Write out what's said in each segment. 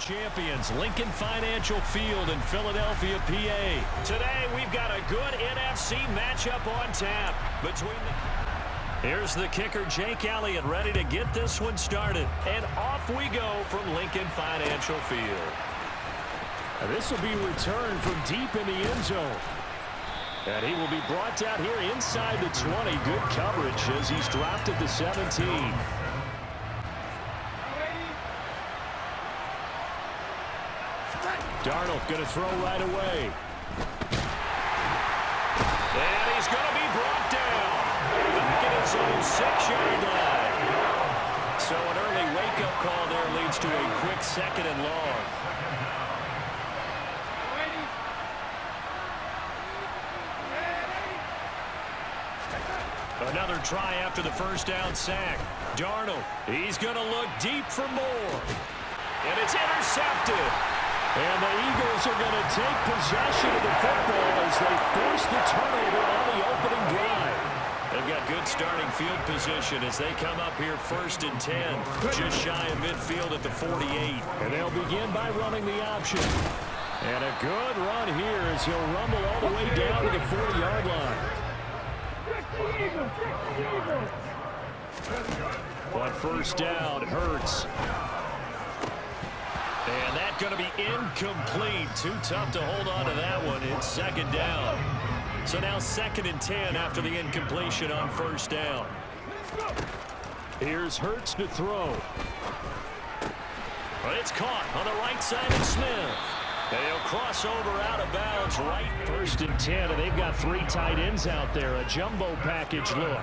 champions, Lincoln Financial Field in Philadelphia, PA. Today, we've got a good NFC matchup on tap between the... Here's the kicker, Jake Elliott, ready to get this one started. And off we go from Lincoln Financial Field. This will be returned from deep in the end zone. And he will be brought down here inside the 20. Good coverage as he's dropped at the 17. Darnold going to throw right away. And he's going to be brought down. Back at his own 6-yard line. So an early wake-up call there leads to a quick 2nd and long. Another try after the first down sack. Darnold, he's going to look deep for more. And it's intercepted. And the Eagles are going to take possession of the football as they force the turnover on the opening drive. They've got good starting field position as they come up here 1st and 10. Just shy of midfield at the 48. And they'll begin by running the option. And a good run here as he'll rumble all the way down to the 40-yard line. On first down, Hurts. And that's going to be incomplete. Too tough to hold on to that one. It's 2nd down. So now 2nd and 10 after the incompletion on first down. Here's Hurts to throw. But it's caught on the right side of Smith. They'll cross over out of bounds right. 1st and 10, and they've got 3 tight ends out there. A jumbo package look.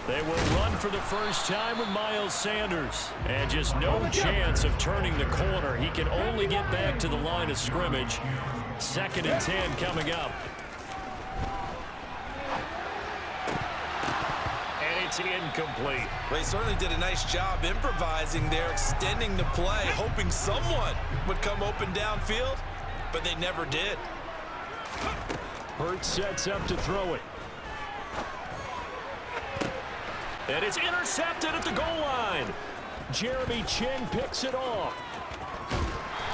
They will run for the first time with Miles Sanders. And just no chance of turning the corner. He can only get back to the line of scrimmage. 2nd and 10 coming up. And it's incomplete. They certainly did a nice job improvising there, extending the play, hoping someone would come open downfield, but they never did. Hurts sets up to throw it. And it's intercepted at the goal line. Jeremy Chin picks it off.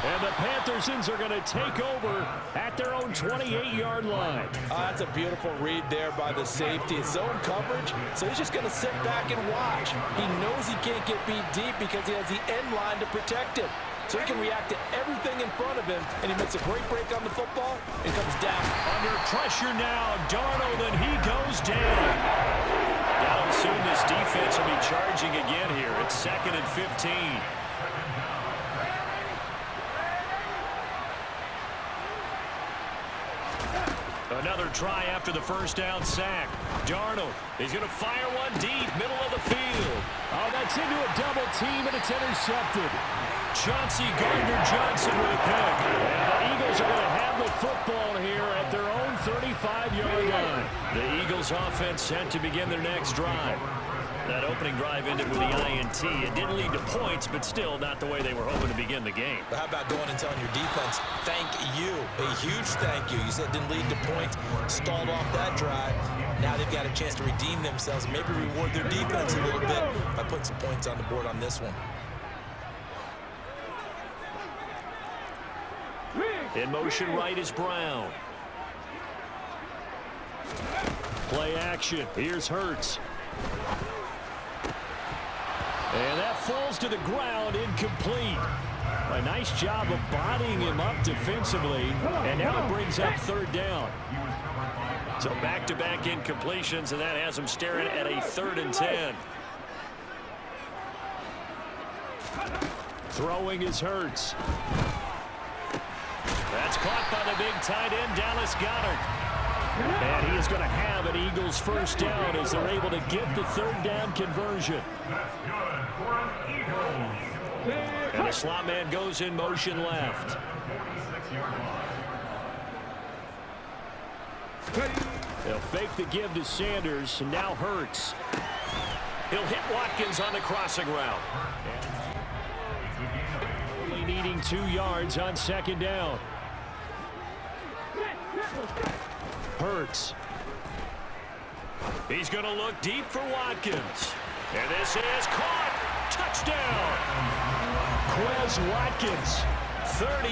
And the Panthers are going to take over at their own 28-yard line. That's a beautiful read there by the safety. Zone coverage, so he's just going to sit back and watch. He knows he can't get beat deep because he has the end line to protect him. So he can react to everything in front of him, and he makes a great break on the football and comes down. Under pressure now, Darnold, and he goes down. Now soon this defense will be charging again here. It's 2nd and 15. Another try after the first down sack. Darnold, he's going to fire one deep, middle of the field. Oh, that's into a double team, and it's intercepted. Chauncey Gardner-Johnson with a pick. And the Eagles are going to have the football here at their own 35-yard line. The Eagles offense set to begin their next drive. That opening drive ended with the INT. It didn't lead to points, but still not the way they were hoping to begin the game. But how about going and telling your defense, thank you, a huge thank you. You said it didn't lead to points, stalled off that drive. Now they've got a chance to redeem themselves, maybe reward their defense a little bit by putting some points on the board on this one. In motion right is Brown. Play action. Here's Hurts. And that falls to the ground, incomplete. A nice job of bodying him up defensively. And now it brings up 3rd down. So back-to-back incompletions, and that has him staring at a 3rd and 10. Throwing is Hurts. That's caught by the big tight end, Dallas Goedert. And he is going to have an Eagles first down as they're able to get the 3rd down conversion. And the slot man goes in motion left. They'll fake the give to Sanders, and now Hurts. He'll hit Watkins on the crossing route. Only needing 2 yards on 2nd down. Hurts. He's going to look deep for Watkins. And this is caught. Touchdown. Watkins. 38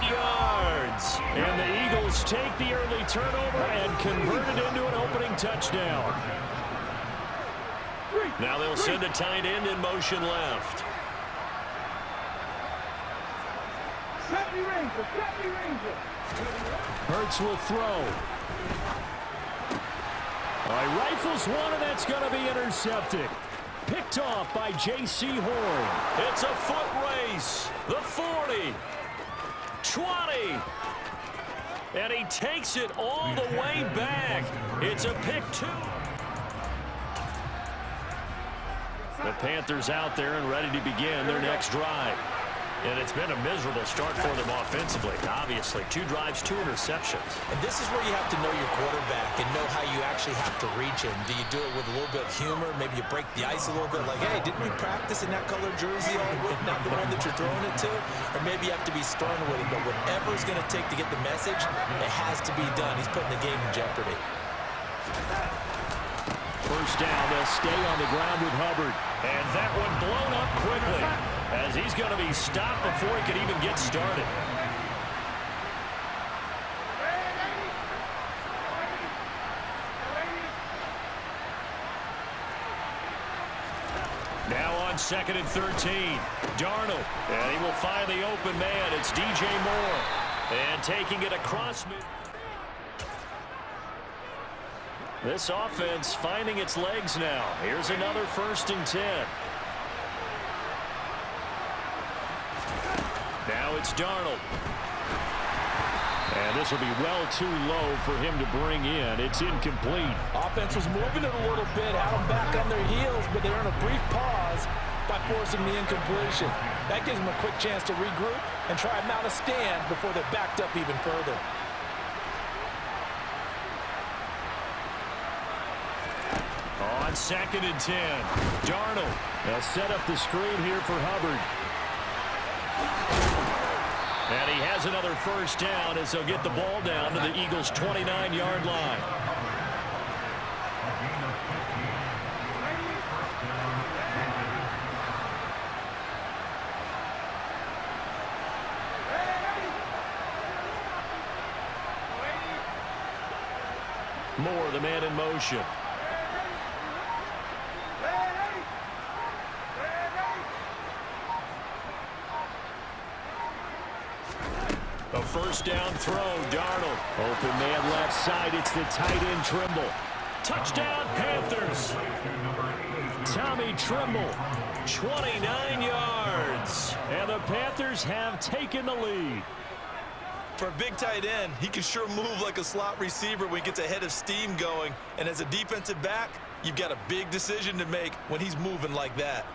yards. And the Eagles take the early turnover and convert it into an opening touchdown. Now they'll send a tight end in motion left. Hurts will throw. He rifles one, and that's going to be intercepted. Picked off by J.C. Horn. It's a foot race. The 40. 20. And he takes it all the way back. It's a pick 2. The Panthers out there and ready to begin their next drive. And it's been a miserable start for them offensively. Obviously, 2 drives, 2 interceptions. And this is where you have to know your quarterback and know how you actually have to reach him. Do you do it with a little bit of humor? Maybe you break the ice a little bit, like, hey, didn't we practice in that color jersey all week, not the one that you're throwing it to? Or maybe you have to be stern with him. But whatever it's going to take to get the message, it has to be done. He's putting the game in jeopardy. First down, they'll stay on the ground with Hubbard. And that one blown up quickly, as he's going to be stopped before he could even get started. Now on 2nd and 13, Darnold, and he will find the open man. It's DJ Moore, and taking it across mid. This offense finding its legs now. Here's another 1st and 10. Now it's Darnold. And this will be well too low for him to bring in. It's incomplete. Offense was moving it a little bit, had them back on their heels, but they're in a brief pause by forcing the incompletion. That gives them a quick chance to regroup and try and mount a stand before they're backed up even further. On 2nd and 10, Darnold. They'll set up the screen here for Hubbard. And he has another 1st down as they'll get the ball down to the Eagles' 29-yard line. Moore, the man in motion. A 1st down throw, Darnold. Open man left side. It's the tight end, Trimble. Touchdown, Panthers. Tommy Trimble. 29 yards. And the Panthers have taken the lead. For a big tight end, he can sure move like a slot receiver when he gets a head of steam going. And as a defensive back, you've got a big decision to make when he's moving like that.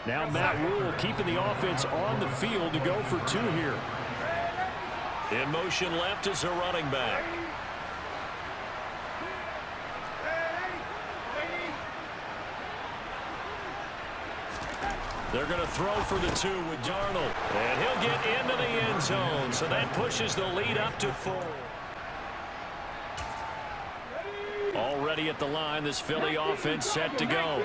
Now Matt Rule keeping the offense on the field to go for 2 here. In motion left is a running back. They're going to throw for the 2 with Darnold. And he'll get into the end zone, so that pushes the lead up to 4. Already at the line, this Philly offense set to go.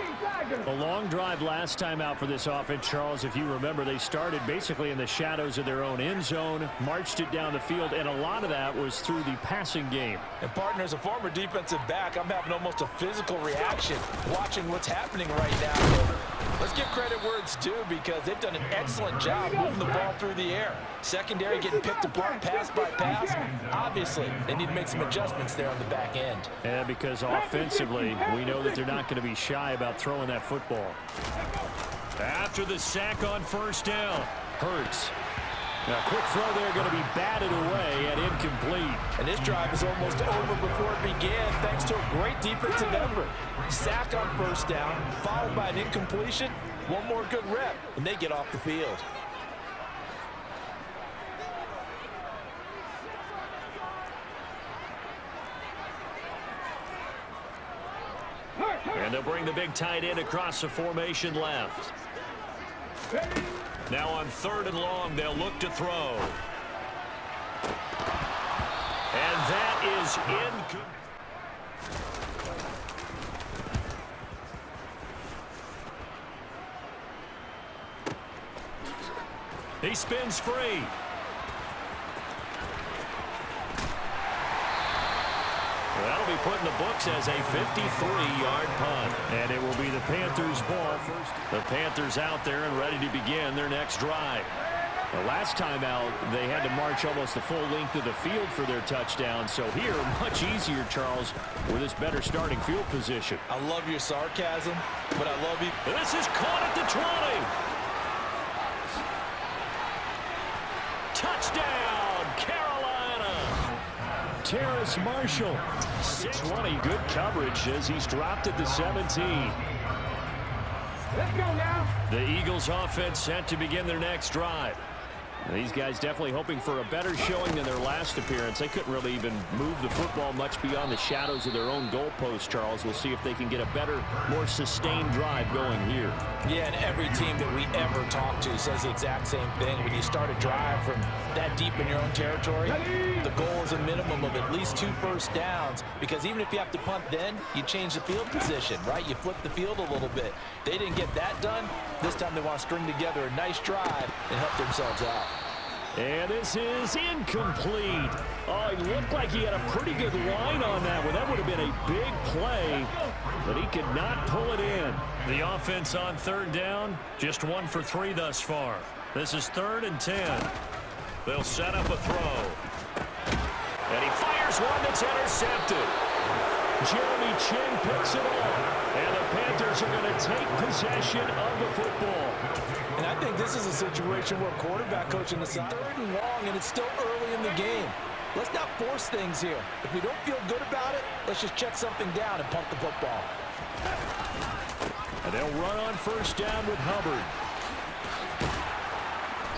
A long drive last time out for this offense, Charles. If you remember, they started basically in the shadows of their own end zone, marched it down the field, and a lot of that was through the passing game. And partner, as a former defensive back, I'm having almost a physical reaction watching what's happening right now. Let's give credit where it's due, because they've done an excellent job moving the ball through the air. Secondary getting picked apart pass by pass. Obviously, they need to make some adjustments there on the back end. And because offensively, we know that they're not going to be shy about throwing that football. After the sack on 1st down, Hurts. Now, quick throw there, going to be batted away and incomplete. And this drive is almost over before it began, thanks to a great defensive effort. Sack on 1st down, followed by an incompletion. One more good rep, and they get off the field. and they'll bring the big tight end across the formation left. Now on 3rd and long, they'll look to throw. And that is incomplete. He spins free. That'll be put in the books as a 53-yard punt. And it will be the Panthers' ball first. The Panthers out there and ready to begin their next drive. The last time out, they had to march almost the full length of the field for their touchdown. So here, much easier, Charles, with this better starting field position. I love your sarcasm, but I love you. This is caught at the 20. Touchdown, Carolina. Terrace Marshall. 20, good coverage as he's dropped at the 17. Let's go now. The Eagles offense set to begin their next drive. These guys definitely hoping for a better showing than their last appearance. They couldn't really even move the football much beyond the shadows of their own goalpost, Charles. We'll see if they can get a better, more sustained drive going here. Yeah, and every team that we ever talk to says the exact same thing. When you start a drive from that deep in your own territory, the goal is a minimum of at least 2 first downs, because even if you have to punt then, you change the field position, right? You flip the field a little bit. They didn't get that done. This time they want to string together a nice drive and help themselves out. And this is incomplete. Oh, he looked like he had a pretty good line on that one. That would have been a big play, but he could not pull it in. The offense on third down, just 1 for 3 thus far. This is 3rd and 10. They'll set up a throw. And he fires one that's intercepted. Jeremy Chin picks it off. And the Panthers are going to take possession of the football. And I think this is a situation where quarterback coaching decides 3rd and long, and it's still early in the game. Let's not force things here. If we don't feel good about it, let's just check something down and punt the football. And they'll run on first down with Hubbard.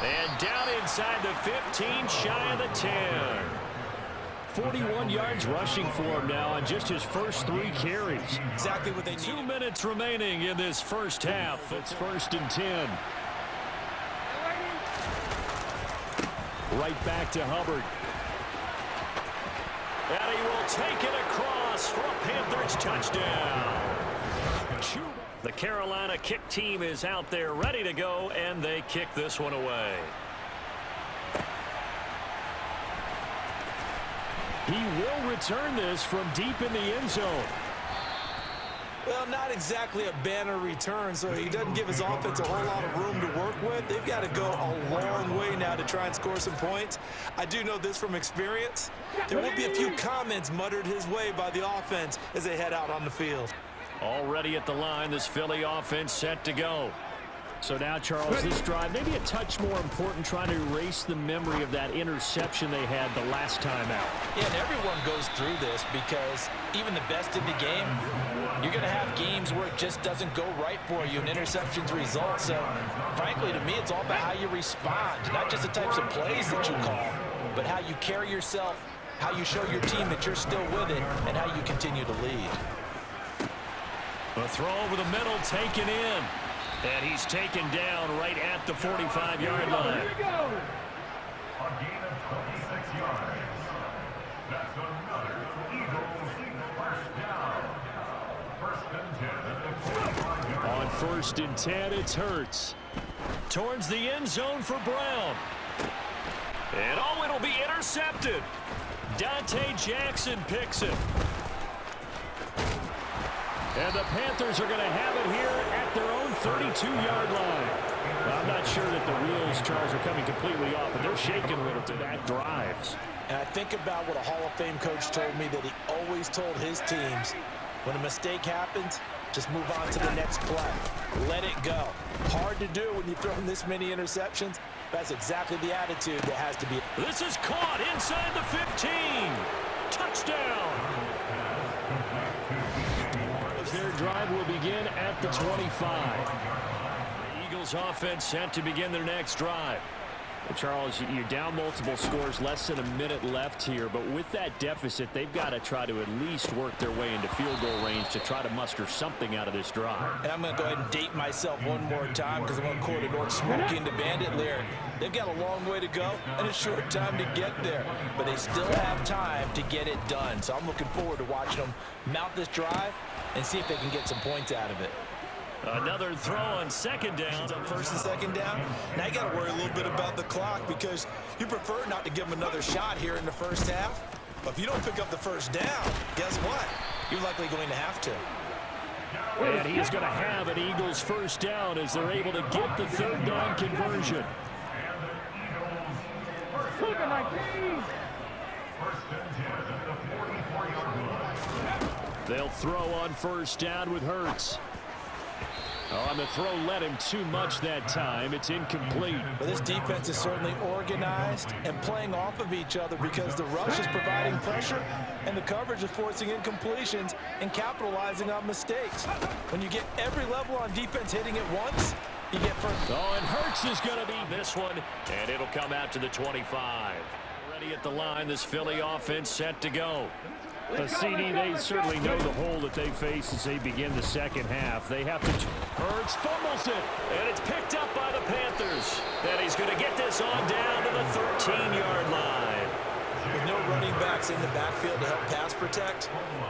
And down inside the 15, shy of the 10. 41 yards rushing for him now on just his first 3 carries. Exactly what they need. 2 minutes remaining in this first half. It's 1st and 10. Right back to Hubbard. And he will take it across for a Panthers touchdown. The Carolina kick team is out there ready to go, and they kick this one away. He will return this from deep in the end zone. Well, not exactly a banner return, so he doesn't give his offense a whole lot of room to work with. They've got to go a long way now to try and score some points. I do know this from experience. There will be a few comments muttered his way by the offense as they head out on the field. Already at the line, this Philly offense set to go. So now, Charles, this drive, maybe a touch more important, trying to erase the memory of that interception they had the last time out. Yeah, and everyone goes through this because even the best in the game, you're going to have games where it just doesn't go right for you and interceptions result. So, frankly, to me, it's all about how you respond, not just the types of plays that you call, but how you carry yourself, how you show your team that you're still with it, and how you continue to lead. A throw over the middle taken in. And he's taken down right at the 45-yard line. Here we go. A gain of 26 yards. That's another Eagles first down. 1st and 10 at the 45-yard line. On 1st and 10, it's Hurts. Towards the end zone for Brown. And oh, it'll be intercepted. Dante Jackson picks it. And the Panthers are going to have it here at their own 32-yard line. Well, I'm not sure that the wheels, Charles, are coming completely off, but they're shaking a little to that drives. And I think about what a Hall of Fame coach told me that he always told his teams, when a mistake happens, just move on to the next play. Let it go. Hard to do when you've thrown this many interceptions. That's exactly the attitude that has to be. This is caught inside the 15. Touchdown. Their drive will begin at the 25. The Eagles offense set to begin their next drive. Well, Charles, you're down multiple scores, less than a minute left here, but with that deficit, they've got to try to at least work their way into field goal range to try to muster something out of this drive. And I'm going to go ahead and date myself one more time because I'm going to quote an old Smokey and the Bandit lyric. They've got a long way to go and a short time to get there, but they still have time to get it done. So I'm looking forward to watching them mount this drive and see if they can get some points out of it. Another throw on second down. On first and second down. Now you got to worry a little bit about the clock because you prefer not to give them another shot here in the first half. But if you don't pick up the first down, guess what? You're likely going to have to. And he is going to have an Eagles first down as they're able to get the third down conversion. They'll throw on first down with Hurts. On the throw led him too much that time. It's incomplete. But this defense is certainly organized and playing off of each other because the rush is providing pressure and the coverage is forcing incompletions and capitalizing on mistakes. When you get every level on defense hitting it once, you get first. Oh, and Hurts is going to be this one, and it'll come out to the 25. Ready at the line, this Philly offense set to go. The CD, they certainly know the hole that they face as they begin the second half. They have to. Hurts fumbles it, and it's picked up by the Panthers. And he's going to get this on down to the 13-yard line. With no running backs in the backfield to help pass protect,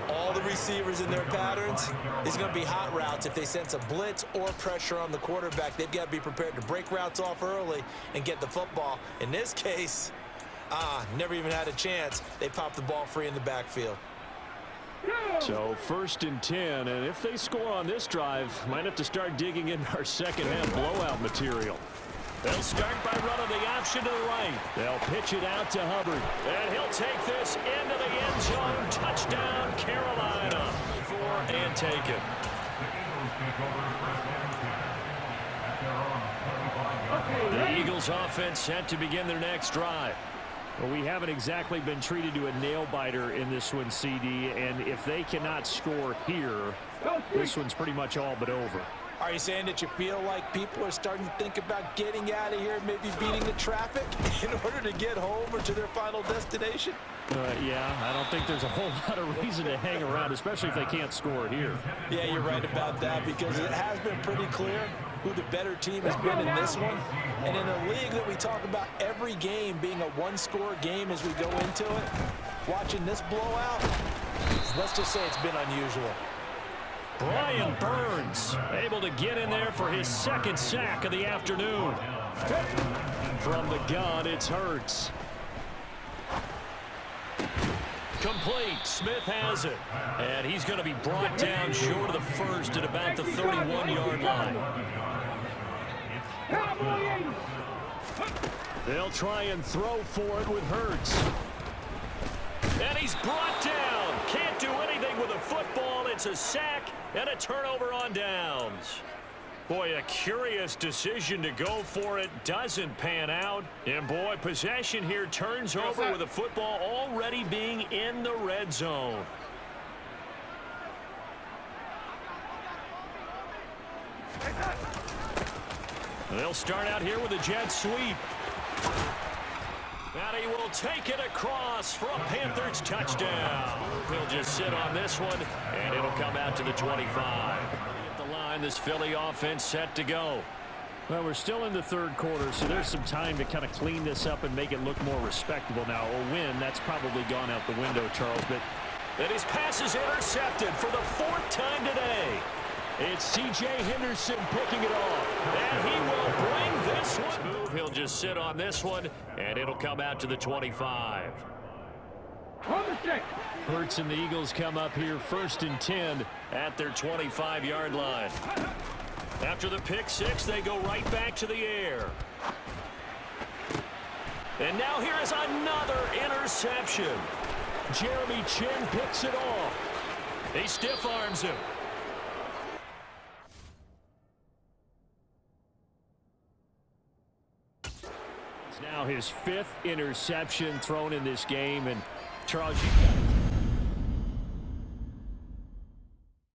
all the receivers in their patterns, it's going to be hot routes. If they sense a blitz or pressure on the quarterback, they've got to be prepared to break routes off early and get the football. In this case, never even had a chance. They popped the ball free in the backfield. So first and 10, and if they score on this drive, might have to start digging in our second half blowout material. They'll start by running the option to the right. They'll pitch it out to Hubbard. And he'll take this into the end zone. Touchdown, Carolina. And take it. The Eagles offense set to begin their next drive. Well, we haven't exactly been treated to a nail-biter in this one, CD, and if they cannot score here, this one's pretty much all but over. Are you saying that you feel like people are starting to think about getting out of here, maybe beating the traffic in order to get home or to their final destination? Yeah, I don't think there's a whole lot of reason to hang around, especially if they can't score here. Yeah, you're right about that because it has been pretty clear who the better team has been in this one. And in a league that we talk about every game being a one-score game as we go into it, watching this blowout, let's just say it's been unusual. Brian Burns able to get in there for his second sack of the afternoon. From the gun, it's Hurts. Complete. Smith has it. And he's going to be brought down short of the first at about the 31-yard line. They'll try and throw for it with Hurts. And he's brought down. Can't do anything with a football. It's a sack and a turnover on downs. Boy, a curious decision to go for it. Doesn't pan out. And boy, possession here turns over with a football already being in the red zone. They'll start out here with a jet sweep. And he will take it across for a Panthers touchdown. He'll just sit on this one, and it'll come out to the 25. At the line, this Philly offense set to go. Well, we're still in the third quarter, so there's some time to kind of clean this up and make it look more respectable now. A win, that's probably gone out the window, Charles. But and his pass is intercepted for the fourth time today. It's C.J. Henderson picking it off. And he will bring this one. Move. He'll just sit on this one, and it'll come out to the 25. Hurts and the Eagles come up here first and 10 at their 25-yard line. After the pick six, they go right back to the air. And now here is another interception. Jeremy Chin picks it off. He stiff arms him. Now his fifth interception thrown in this game, and Charles,